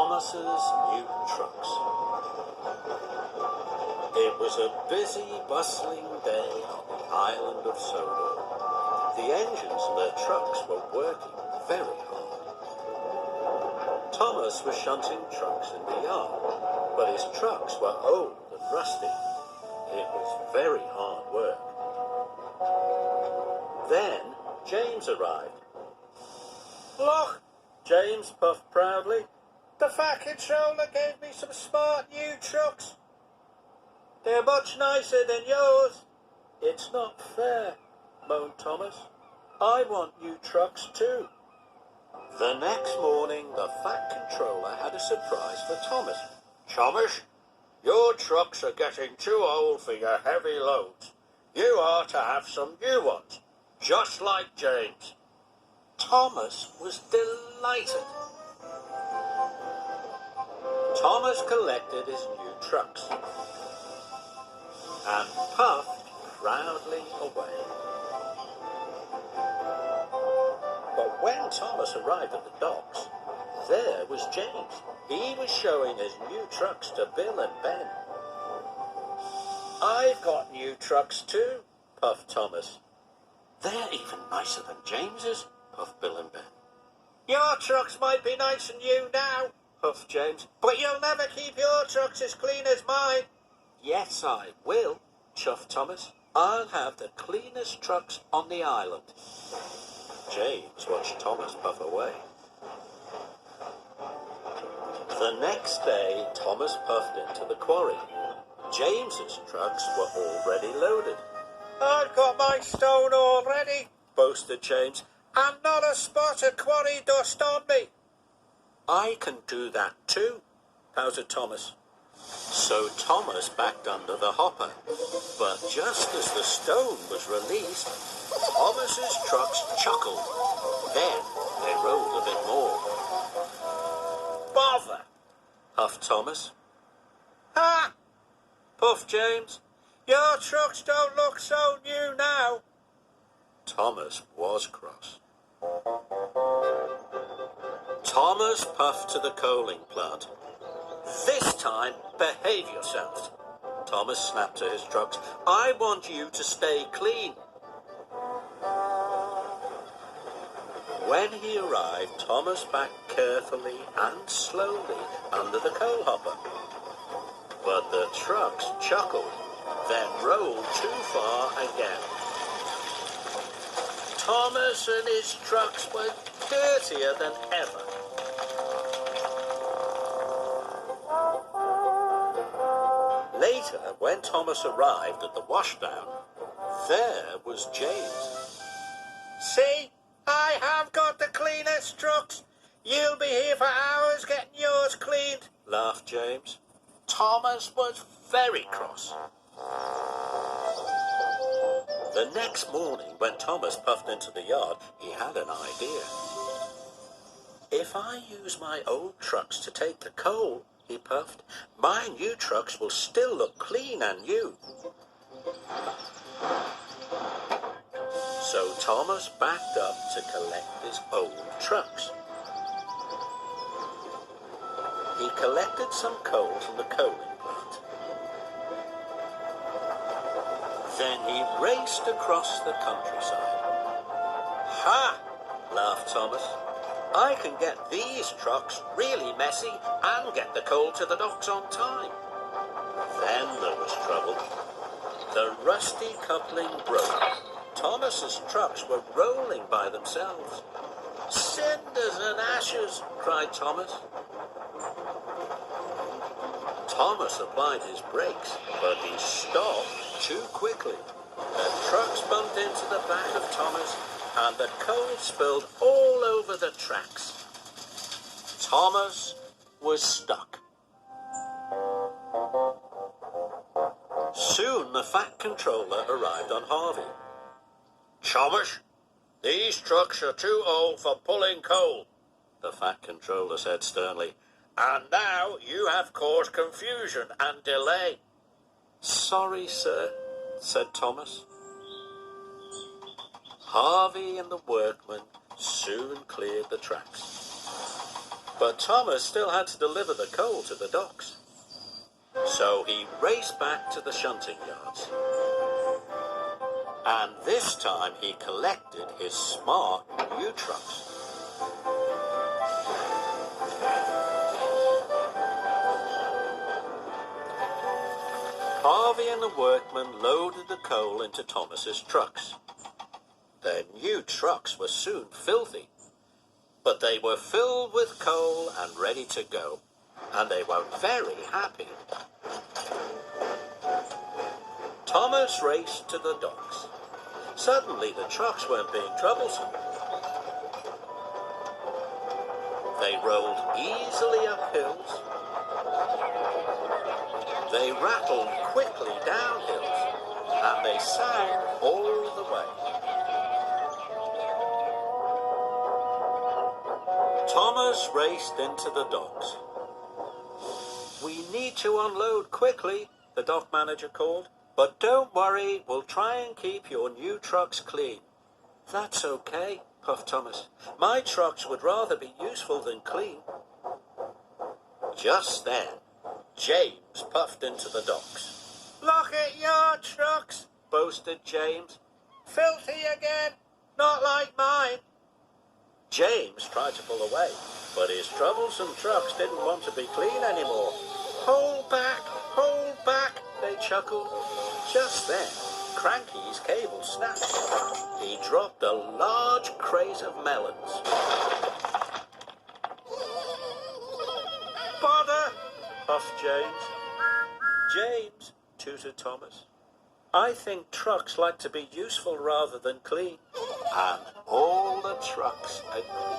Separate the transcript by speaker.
Speaker 1: Thomas's new trucks. It was a busy, bustling day on the island of Sodor. The engines in their trucks were working very hard. Thomas was shunting trucks in the yard, but his trucks were old and rusty. It was very hard work. Then James arrived. "Look," James puffed proudly. "The Fat Controller gave me some smart new trucks. They're much nicer than yours." "It's not fair," moaned Thomas. "I want new trucks too." The next morning, the Fat Controller had a surprise for Thomas. "Thomas, your trucks are getting too old for your heavy loads. You are to have some new ones, just like James." Thomas was delighted. Thomas collected his new trucks and puffed proudly away. But when Thomas arrived at the docks, there was James. He was showing his new trucks to Bill and Ben. "I've got new trucks too," puffed Thomas. "They're even nicer than James's," puffed Bill and Ben. "Your trucks might be nice and new now," puffed James, "but you'll never keep your trucks as clean as mine." "Yes, I will," chuffed Thomas. "I'll have the cleanest trucks on the island." James watched Thomas puff away. The next day, Thomas puffed into the quarry. James's trucks were already loaded. "I've got my stone already," boasted James, "and not a spot of quarry dust on me." "I can do that too," pouted Thomas. So Thomas backed under the hopper, but just as the stone was released, Thomas's trucks chuckled. Then they rolled a bit more. "Bother!" puffed Thomas. "Ha!" puffed James. "Your trucks don't look so new now." Thomas was cross. Thomas puffed to the coaling plant. "This time, behave yourselves," Thomas snapped to his trucks. "I want you to stay clean." When he arrived, Thomas backed carefully and slowly under the coal hopper. But the trucks chuckled, then rolled too far again. Thomas and his trucks were dirtier than ever. Later, when Thomas arrived at the washdown, there was James. "See, I have got the cleanest trucks. You'll be here for hours getting yours cleaned," laughed James. Thomas was very cross. The next morning, when Thomas puffed into the yard, he had an idea. "If I use my old trucks to take the coal," he puffed, "my new trucks will still look clean and new." So Thomas backed up to collect his old trucks. He collected some coal from the coaling plant. Then he raced across the countryside. "Ha!" laughed Thomas. "I can get these trucks really messy and get the coal to the docks on time." Then there was trouble. The rusty coupling broke. Thomas's trucks were rolling by themselves. "Cinders and ashes!" cried Thomas. Thomas applied his brakes, but he stopped too quickly. The trucks bumped into the back of Thomas, and the coal spilled all over the tracks. Thomas was stuck. Soon the Fat Controller arrived on Harvey. "Thomas, these trucks are too old for pulling coal," the Fat Controller said sternly. "And now you have caused confusion and delay." "Sorry, sir," said Thomas. Harvey and the workmen soon cleared the tracks. But Thomas still had to deliver the coal to the docks. So he raced back to the shunting yards. And this time he collected his smart new trucks. Harvey and the workmen loaded the coal into Thomas's trucks. Their new trucks were soon filthy, but they were filled with coal and ready to go, and they were very happy. Thomas raced to the docks. Suddenly the trucks weren't being troublesome. They rolled easily up hills. They rattled quickly down hills, and they sang all the way. Thomas raced into the docks. "We need to unload quickly," the dock manager called. "But don't worry, we'll try and keep your new trucks clean." "That's okay," puffed Thomas. "My trucks would rather be useful than clean." Just then, James puffed into the docks. "Look at your trucks," boasted James. "Filthy again, not like mine." James tried to pull away, but his troublesome trucks didn't want to be clean anymore. Hold back, they chuckled. Just then, Cranky's cable snapped. He dropped a large crate of melons. "Bother," puffed James. "James," tooted Thomas, "I think trucks like to be useful rather than clean." And all the trucks agreed.